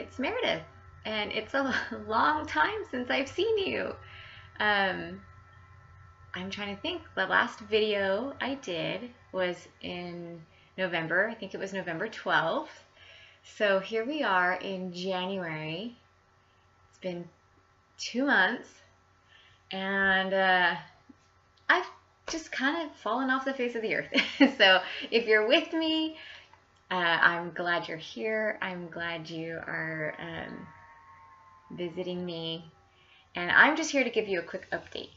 it's Meredith, and it's a long time since I've seen you. I'm trying to think. The last video I did was in November. I think it was November 12th. So here we are in January. It's been 2 months, and I've just kind of fallen off the face of the earth. So if you're with me, I'm glad you're here. I'm glad you are visiting me. And I'm just here to give you a quick update.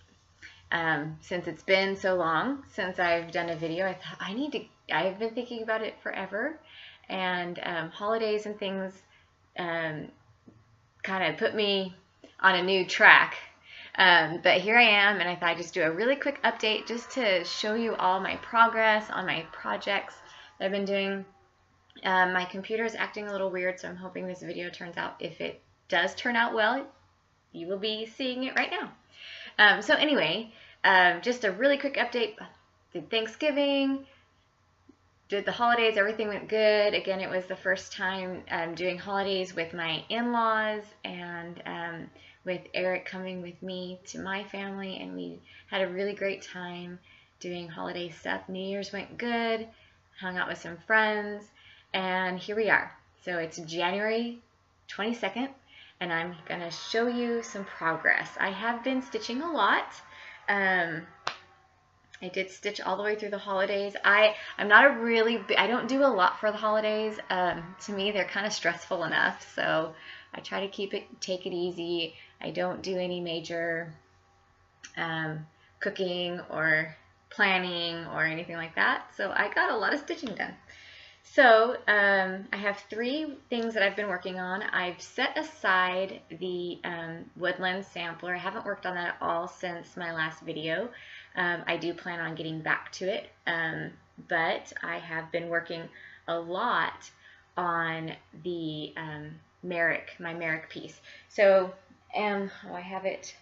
Since it's been so long since I've done a video, I thought I've been thinking about it forever. And holidays and things kind of put me on a new track. But here I am, and I thought I'd just do a really quick update just to show you all my progress on my projects that I've been doing. My computer is acting a little weird, so I'm hoping this video turns out. If it does turn out well, you will be seeing it right now. So anyway, just a really quick update. Did Thanksgiving, did the holidays, everything went good. Again, it was the first time doing holidays with my in-laws, and with Eric coming with me to my family, and we had a really great time doing holiday stuff. New Year's went good, hung out with some friends, and here we are. So it's January 22nd, and I'm going to show you some progress. I have been stitching a lot. I did stitch all the way through the holidays. I don't do a lot for the holidays. To me, they're kind of stressful enough, so I try to take it easy. I don't do any major cooking or planning or anything like that, so I got a lot of stitching done. So I have 3 things that I've been working on. I've set aside the woodland sampler. I haven't worked on that at all since my last video. I do plan on getting back to it, but I have been working a lot on the my Merrick piece. So I have it,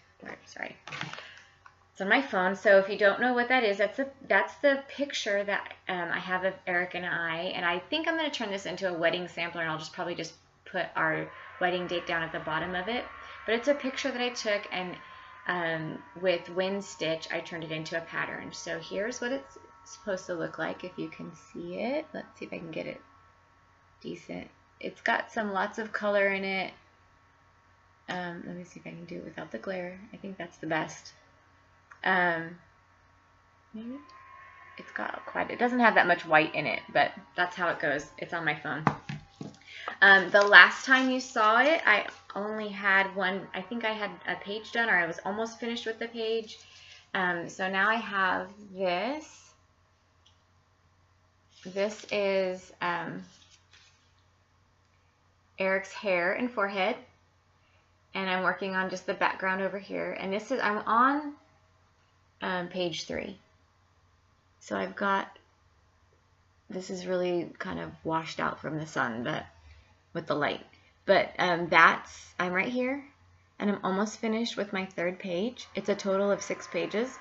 sorry. It's on my phone, so if you don't know what that is, that's the picture that I have of Eric and I think I'm going to turn this into a wedding sampler, and I'll probably just put our wedding date down at the bottom of it. But it's a picture that I took, and with wind stitch, I turned it into a pattern. So here's what it's supposed to look like, if you can see it. Let's see if I can get it decent. It's got lots of color in it. Let me see if I can do it without the glare. I think that's the best. Maybe it doesn't have that much white in it, but that's how it goes. It's on my phone. The last time you saw it, I only had one. I think I had a page done, or I was almost finished with the page. So now I have this. This is Eric's hair and forehead, and I'm working on just the background over here. And I'm on page 3. So I've got, this is really kind of washed out from the sun, but with the light. But I'm right here, and I'm almost finished with my 3rd page. It's a total of 6 pages.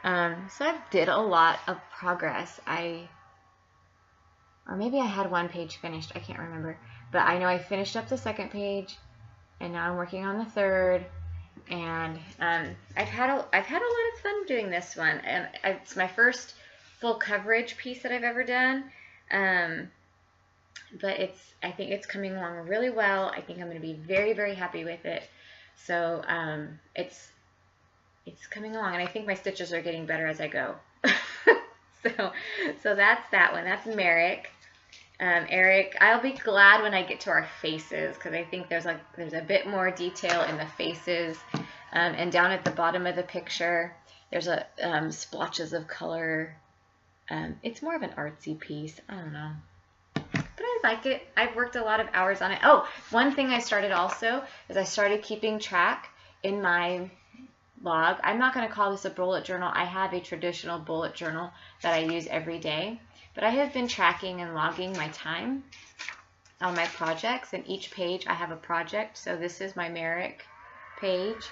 So I did a lot of progress. Or maybe I had 1 page finished, I can't remember. But I know I finished up the 2nd page, and now I'm working on the 3rd. And I've had a lot of fun doing this one, and it's my first full coverage piece that I've ever done. But I think it's coming along really well. I think I'm going to be very, very happy with it. So it's coming along, and I think my stitches are getting better as I go. so that's that one. That's Merrick. Eric, I'll be glad when I get to our faces, because I think there's a bit more detail in the faces, and down at the bottom of the picture there's splotches of color. It's more of an artsy piece. I don't know, but I like it. I've worked a lot of hours on it. Oh, one thing I started also is I started keeping track in my log. I'm not going to call this a bullet journal. I have a traditional bullet journal that I use every day. But I have been tracking and logging my time on my projects, and each page I have a project. So this is my Merrick page,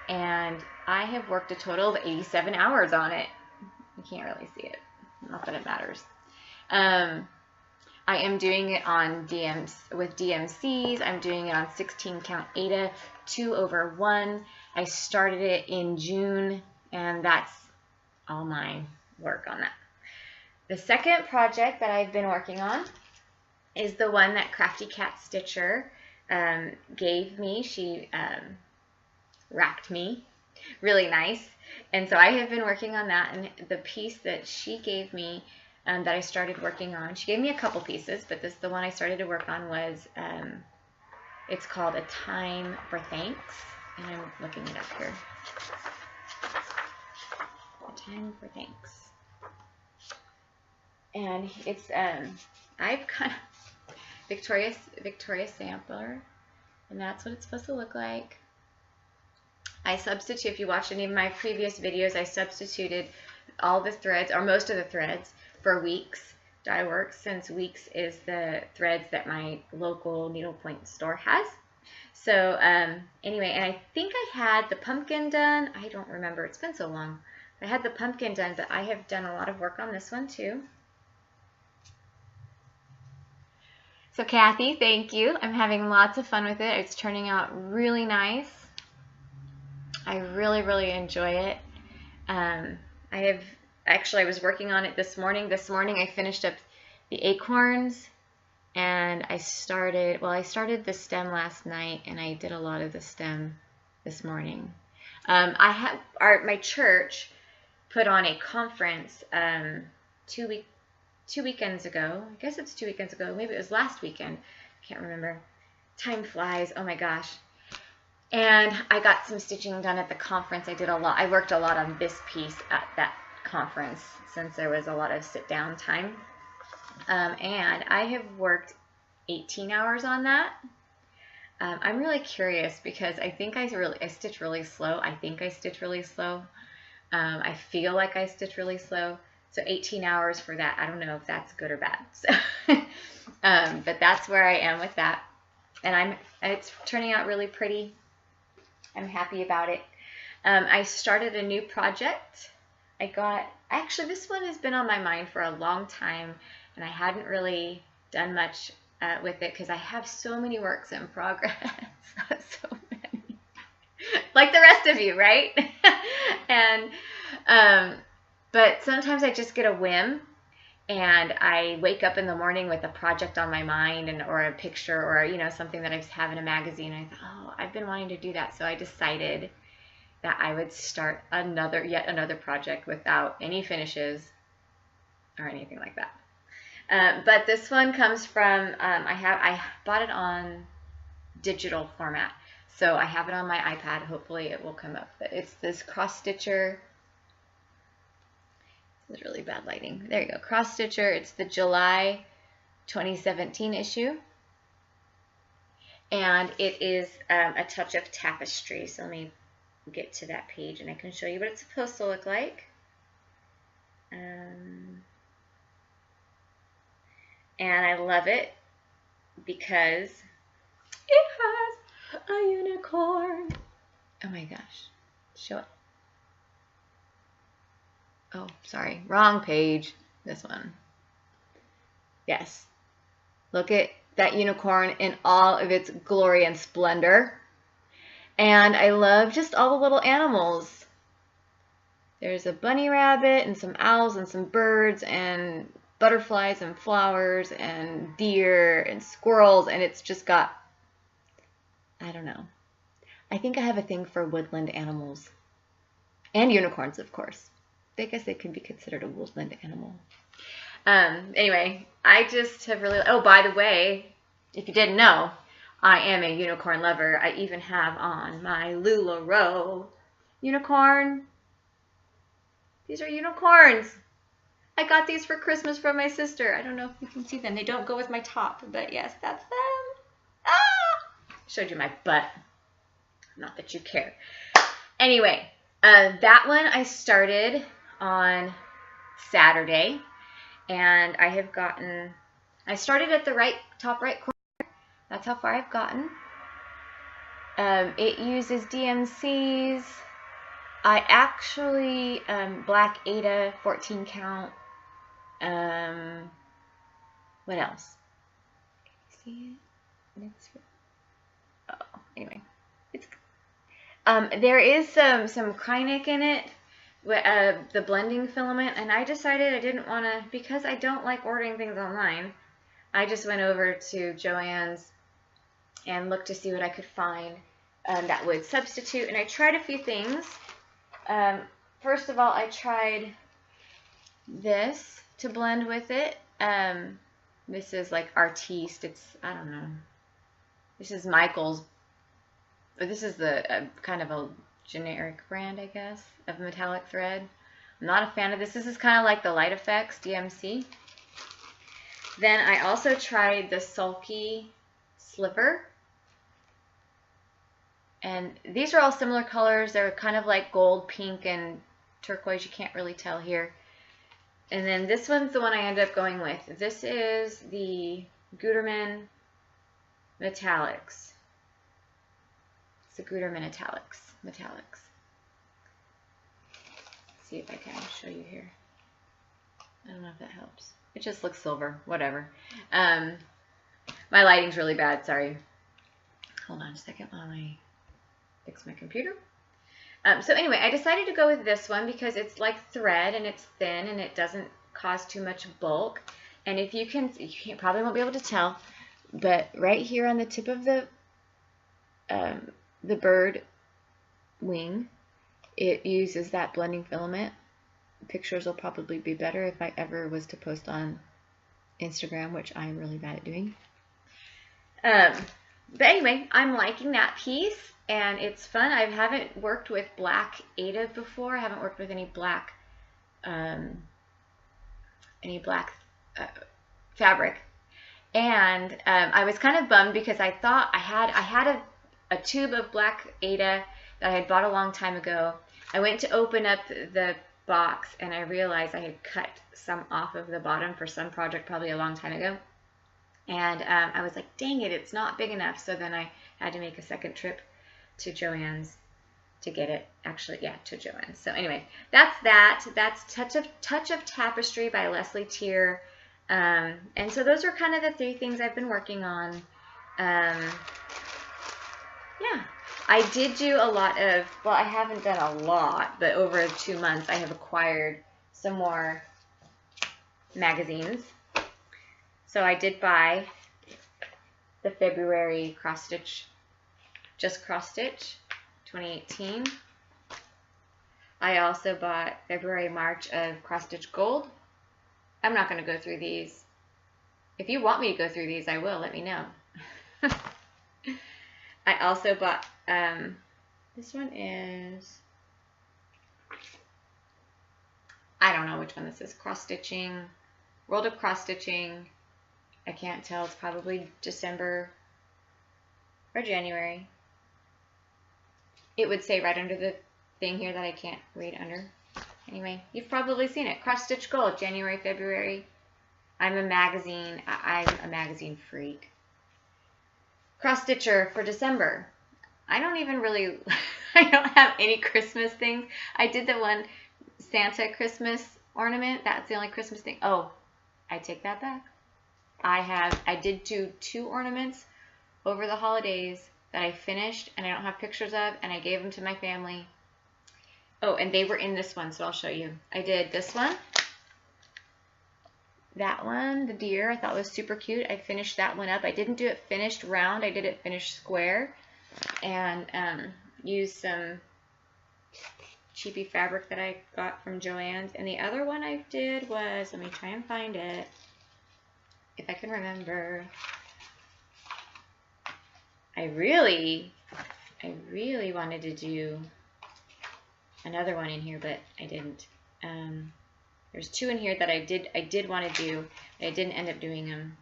and I have worked a total of 87 hours on it. You can't really see it, not that it matters. I am doing it on with DMCs. I'm doing it on 16 count Aida 2/1. I started it in June, and that's all my work on that. The second project that I've been working on is the one that Crafty Cat Stitcher gave me. She racked me really nice, and so I have been working on that. And the piece that she gave me that I started working on, she gave me a couple pieces, but the one I started to work on was it's called A Time for Thanks, and I'm looking it up here. A Time for Thanks. And it's I've got Victoria sampler, and that's what it's supposed to look like. I substitute, if you watch any of my previous videos, I substituted all the threads, or most of the threads, for Weeks Dye Works, since Weeks is the threads that my local needlepoint store has. So anyway, and I think I had the pumpkin done. I don't remember. It's been so long. I had the pumpkin done, but I have done a lot of work on this one too. So Cathy, thank you. I'm having lots of fun with it. It's turning out really nice. I really, really enjoy it. I was working on it this morning. This morning I finished up the acorns, and I started the stem last night, and I did a lot of the stem this morning. My church put on a conference 2 weekends ago. I guess it's 2 weekends ago. Maybe it was last weekend. I can't remember. Time flies. Oh my gosh. And I got some stitching done at the conference. I worked a lot on this piece at that conference since there was a lot of sit-down time. And I have worked 18 hours on that. I'm really curious because I think I stitch really slow. I think I stitch really slow. I feel like I stitch really slow. So 18 hours for that, I don't know if that's good or bad. So, but that's where I am with that. And it's turning out really pretty. I'm happy about it. I started a new project. Actually this one has been on my mind for a long time, and I hadn't really done much with it because I have so many works in progress. So many. Like the rest of you, right? And but sometimes I just get a whim, and I wake up in the morning with a project on my mind, or a picture, or something that I have in a magazine. And I thought, oh, I've been wanting to do that, so I decided that I would start yet another project without any finishes or anything like that. But this one comes from I bought it on digital format, so I have it on my iPad. Hopefully it will come up. But it's this cross stitcher. It's really bad lighting. There you go. Cross stitcher. It's the July 2017 issue. And it is a touch of tapestry. So let me get to that page and I can show you what it's supposed to look like. And I love it because it has a unicorn. Oh my gosh. Show it. Oh, sorry. Wrong page. This one. Yes. Look at that unicorn in all of its glory and splendor. And I love just all the little animals. There's a bunny rabbit and some owls and some birds and butterflies and flowers and deer and squirrels. And it's just got, I don't know. I think I have a thing for woodland animals. And unicorns, of course. I guess they could be considered a woodland animal. Anyway, I just have really... Oh, by the way, if you didn't know, I am a unicorn lover. I even have on my LuLaRoe unicorn. These are unicorns. I got these for Christmas from my sister. I don't know if you can see them. They don't go with my top, but yes, that's them. Ah! Showed you my butt. Not that you care. Anyway, that one I started on Saturday, and I started at the top right corner. That's how far I've gotten. It uses DMCs. I actually black Aida 14 count What else? See it? It's, oh, anyway. It's there is some Kreinik in it, the blending filament, and I decided I didn't want to, because I don't like ordering things online. I just went over to Joann's and looked to see what I could find that would substitute, and I tried a few things. First of all, I tried this to blend with it. This is like Artiste. It's, I don't know. This is Michael's. This is the kind of a generic brand, I guess, of metallic thread. I'm not a fan of this. This is kind of like the Light Effects DMC. Then I also tried the Sulky Slipper. And these are all similar colors. They're kind of like gold, pink, and turquoise. You can't really tell here. And then this one's the one I ended up going with. This is the Gutermann Metallics. It's the Gutermann Metallics. Let's see if I can show you here. I don't know if that helps. It just looks silver. Whatever. My lighting's really bad. Sorry. Hold on a second while I fix my computer. So anyway, I decided to go with this one because it's like thread and it's thin and it doesn't cause too much bulk. And if you probably won't be able to tell, but right here on the tip of the bird wing, it uses that blending filament. Pictures will probably be better if I ever was to post on Instagram, which I'm really bad at doing. But anyway, I'm liking that piece. And it's fun. I haven't worked with black Ada before. I haven't worked with any black fabric. And I was kind of bummed because I thought I had a tube of black Ada that I had bought a long time ago. I went to open up the box and I realized I had cut some off of the bottom for some project probably a long time ago. And I was like, dang it, it's not big enough. So then I had to make a second trip to Joann's to get it. Actually, yeah, to Joann's. So anyway, that's that. That's Touch of Tapestry by Lesley Teare. And so those are kind of the three things I've been working on. Yeah, I did do a lot of, well, I haven't done a lot, but over 2 months I have acquired some more magazines. So I did buy the February cross stitch, Just Cross Stitch 2018. I also bought February, March of Cross Stitch Gold. I'm not going to go through these. If you want me to go through these, I will. Let me know. I also bought, this one is, I don't know which one this is. Cross Stitching, World of Cross Stitching. I can't tell. It's probably December or January. It would say right under the thing here that I can't read under. Anyway, you've probably seen it. Cross Stitch Gold, January, February. I'm a magazine freak. Cross Stitcher for December. I don't even really, I don't have any Christmas things. I did the one Santa Christmas ornament. That's the only Christmas thing. Oh, I take that back. I did do 2 ornaments over the holidays that I finished and I don't have pictures of, and I gave them to my family. Oh, and they were in this one, so I'll show you. I did this one. That one, the deer, I thought was super cute. I finished that one up. I didn't do it finished round. I did it finished square. And used some cheapy fabric that I got from Joann's. And the other one I did was, let me try and find it, if I can remember. I really wanted to do another one in here, but I didn't. There's 2 in here that I did want to do, but I didn't end up doing them.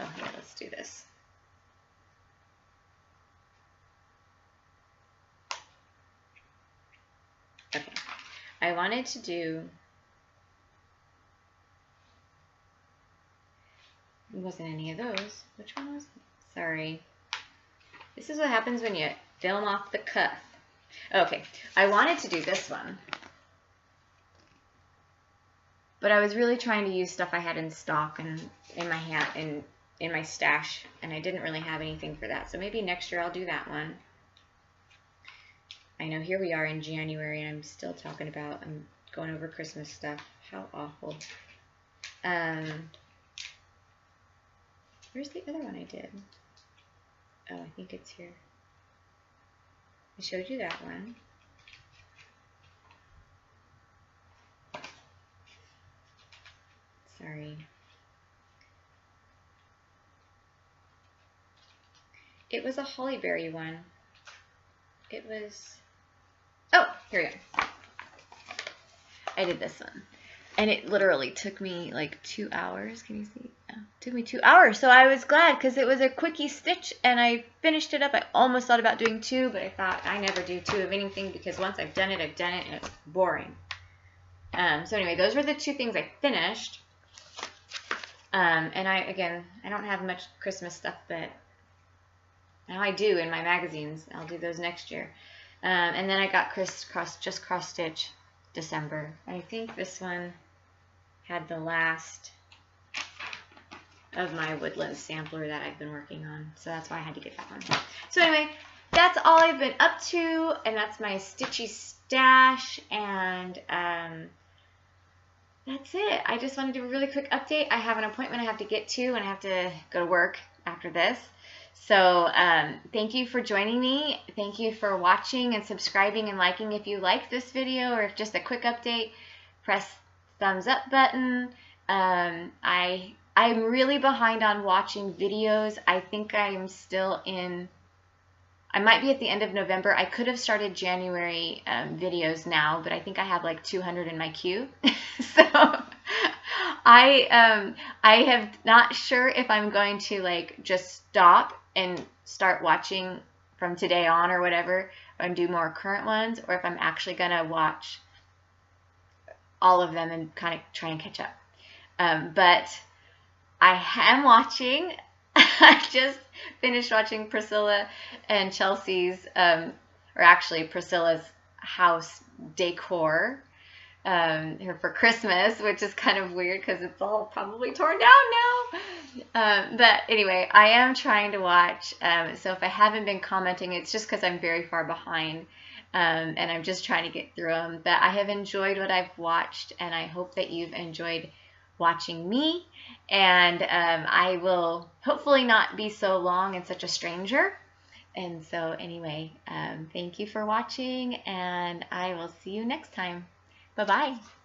Oh, yeah, let's do this. Okay, I wanted to do, it wasn't any of those. Which one was it? Sorry. This is what happens when you film off the cuff. Okay, I wanted to do this one. But I was really trying to use stuff I had in stock and in my in my stash, and I didn't really have anything for that. So maybe next year I'll do that one. I know here we are in January, and I'm still talking about I'm going over Christmas stuff. How awful. Where's the other one I did? Oh, I think it's here. I showed you that one. Sorry. It was a hollyberry one. It was... Oh, here we go. I did this one. And it literally took me like 2 hours. Can you see? Yeah, it took me 2 hours. So I was glad because it was a quickie stitch and I finished it up. I almost thought about doing 2, but I thought I never do 2 of anything because once I've done it and it's boring. So anyway, those were the 2 things I finished. And I don't have much Christmas stuff, but now I do in my magazines. I'll do those next year. And then I got just cross stitch December. I think this one had the last of my woodland sampler that I've been working on. So that's why I had to get that one. So anyway, that's all I've been up to, and that's my stitchy stash, and that's it. I just wanted to do a really quick update. I have an appointment I have to get to, and I have to go to work after this. So thank you for joining me. Thank you for watching and subscribing and liking if you like this video, or if just a quick update, press thumbs up button. I'm really behind on watching videos. I think I'm still in, I might be at the end of November. I could have started January videos now, but I think I have like 200 in my queue. So I have not sure if I'm going to like just stop and start watching from today on or whatever, and do more current ones, or if I'm actually going to watch all of them and kind of try and catch up. But I am watching. I just finished watching Priscilla and Chelsea's, or actually Priscilla's house decor for Christmas, which is kind of weird because it's all probably torn down now. But anyway, I am trying to watch. So if I haven't been commenting, it's just because I'm very far behind. And I'm just trying to get through them. But I have enjoyed what I've watched, and I hope that you've enjoyed watching me. And I will hopefully not be so long and such a stranger. And so anyway, thank you for watching, and I will see you next time. Bye-bye.